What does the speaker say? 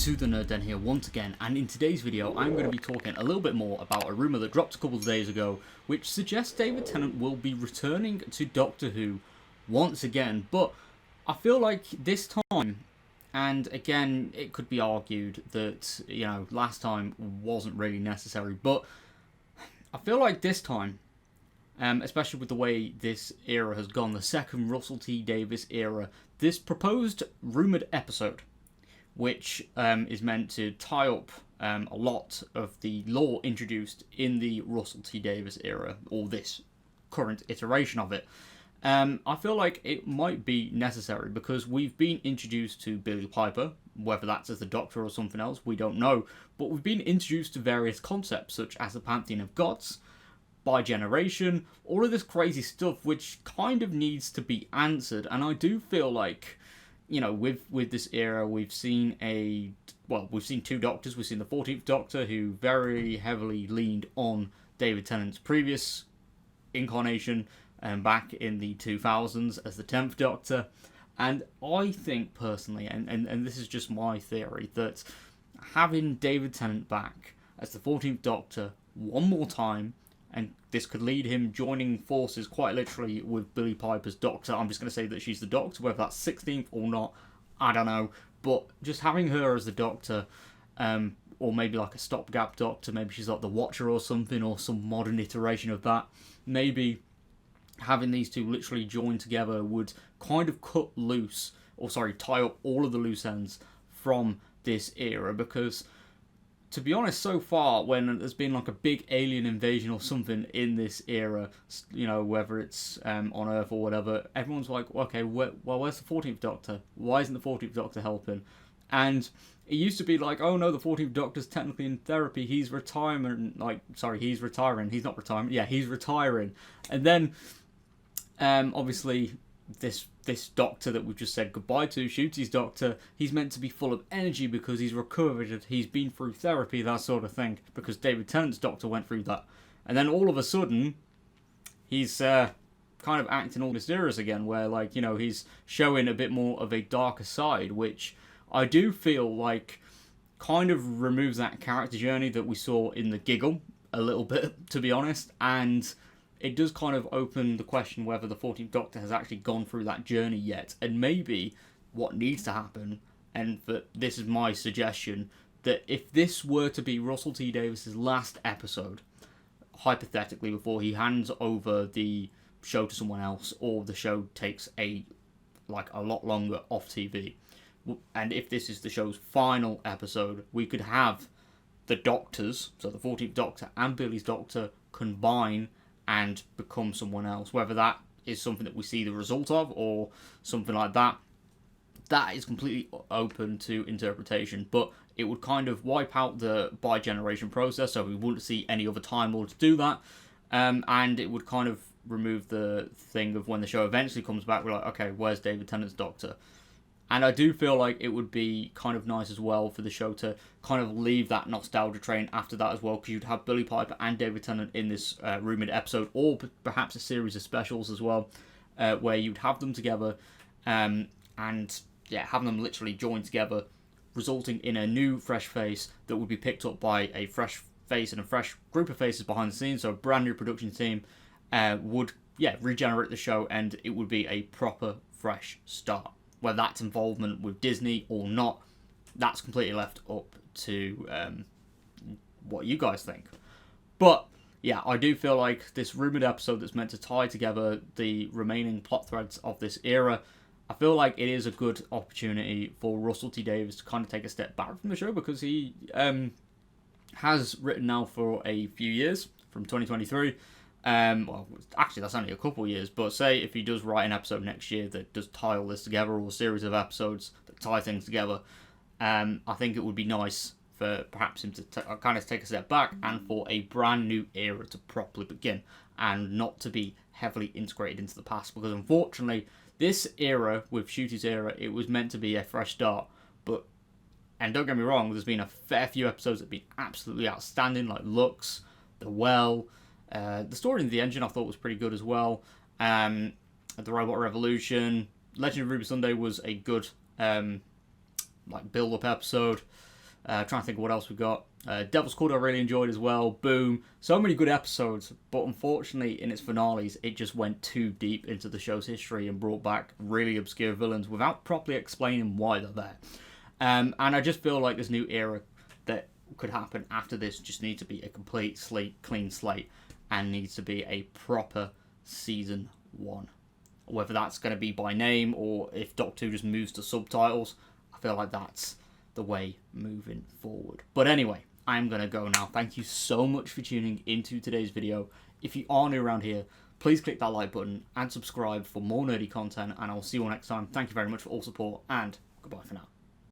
to the Nerd Den here once again, and in today's video I'm going to be talking a little bit more about a rumour that dropped a couple of days ago which suggests David Tennant will be returning to Doctor Who once again. But I feel like this time, and again it could be argued that, you know, last time wasn't really necessary, but I feel like this time, especially with the way this era has gone, the second Russell T Davies era, this proposed rumoured episode, which is meant to tie up a lot of the lore introduced in the Russell T Davies era, or this current iteration of it. I feel like it might be necessary because we've been introduced to Billie Piper, whether that's as the Doctor or something else, we don't know, but we've been introduced to various concepts such as the Pantheon of Gods, bi-generation, all of this crazy stuff which kind of needs to be answered. And I do feel like, you know, with this era, we've seen two Doctors. We've seen the 14th Doctor, who very heavily leaned on David Tennant's previous incarnation back in the 2000s as the 10th Doctor. And I think personally, and this is just my theory, that having David Tennant back as the 14th Doctor one more time, and this could lead him joining forces quite literally with Billie Piper's Doctor. I'm just going to say that she's the Doctor, whether that's 16th or not, I don't know. But just having her as the Doctor, or maybe like a stopgap Doctor, maybe she's like the Watcher or something, or some modern iteration of that. Maybe having these two literally join together would kind of tie up all of the loose ends from this era, because to be honest, so far, when there's been like a big alien invasion or something in this era, you know, whether it's on Earth or whatever, everyone's like, okay, where's the 14th Doctor? Why isn't the 14th Doctor helping? And it used to be like, oh no, the 14th Doctor's technically in therapy, he's retiring. He's not retiring. Yeah, he's retiring. And then, obviously, this Doctor that we've just said goodbye to, Shooty's Doctor, he's meant to be full of energy because he's recovered, he's been through therapy, that sort of thing, because David Tennant's Doctor went through that. And then all of a sudden, he's kind of acting all mysterious again, where, like, you know, he's showing a bit more of a darker side, which I do feel like kind of removes that character journey that we saw in The Giggle a little bit, to be honest, and it does kind of open the question whether the 14th Doctor has actually gone through that journey yet. And maybe what needs to happen, and that this is my suggestion, that if this were to be Russell T Davies' last episode, hypothetically, before he hands over the show to someone else, or the show takes a lot longer off TV, and if this is the show's final episode, we could have the Doctors, so the 14th Doctor and Billie's Doctor, combine and become someone else. Whether that is something that we see the result of or something like that, that is completely open to interpretation. But it would kind of wipe out the bi-generation process, so we wouldn't see any other Time Lord to do that. And it would kind of remove the thing of when the show eventually comes back, we're like, okay, where's David Tennant's Doctor? And I do feel like it would be kind of nice as well for the show to kind of leave that nostalgia train after that as well, because you'd have Billie Piper and David Tennant in this rumoured episode, or perhaps a series of specials as well, where you'd have them together, and yeah, having them literally join together, resulting in a new fresh face that would be picked up by a fresh face and a fresh group of faces behind the scenes, so a brand new production team would regenerate the show, and it would be a proper fresh start. Whether that's involvement with Disney or not, that's completely left up to what you guys think. But yeah, I do feel like this rumoured episode that's meant to tie together the remaining plot threads of this era, I feel like it is a good opportunity for Russell T Davies to kind of take a step back from the show, because he has written now for a few years, from 2023. Well, actually, that's only a couple of years, but say if he does write an episode next year that does tie all this together, or a series of episodes that tie things together, I think it would be nice for perhaps him to kind of take a step back, and for a brand new era to properly begin, and not to be heavily integrated into the past, because unfortunately, this era, with Shooty's era, it was meant to be a fresh start, and don't get me wrong, there's been a fair few episodes that have been absolutely outstanding, like Lux, The Well. The story in The Engine I thought was pretty good as well. The Robot Revolution, Legend of Ruby Sunday was a good build-up episode. Trying to think of what else we got. Devil's Code I really enjoyed as well. Boom. So many good episodes, but unfortunately in its finales it just went too deep into the show's history and brought back really obscure villains without properly explaining why they're there. And I just feel like this new era that could happen after this just needs to be a complete clean slate, and needs to be a proper season 1. Whether that's going to be by name or if Doctor Who just moves to subtitles, I feel like that's the way moving forward. But anyway, I'm going to go now. Thank you so much for tuning into today's video. If you are new around here, please click that like button and subscribe for more nerdy content, and I'll see you all next time. Thank you very much for all support, and goodbye for now.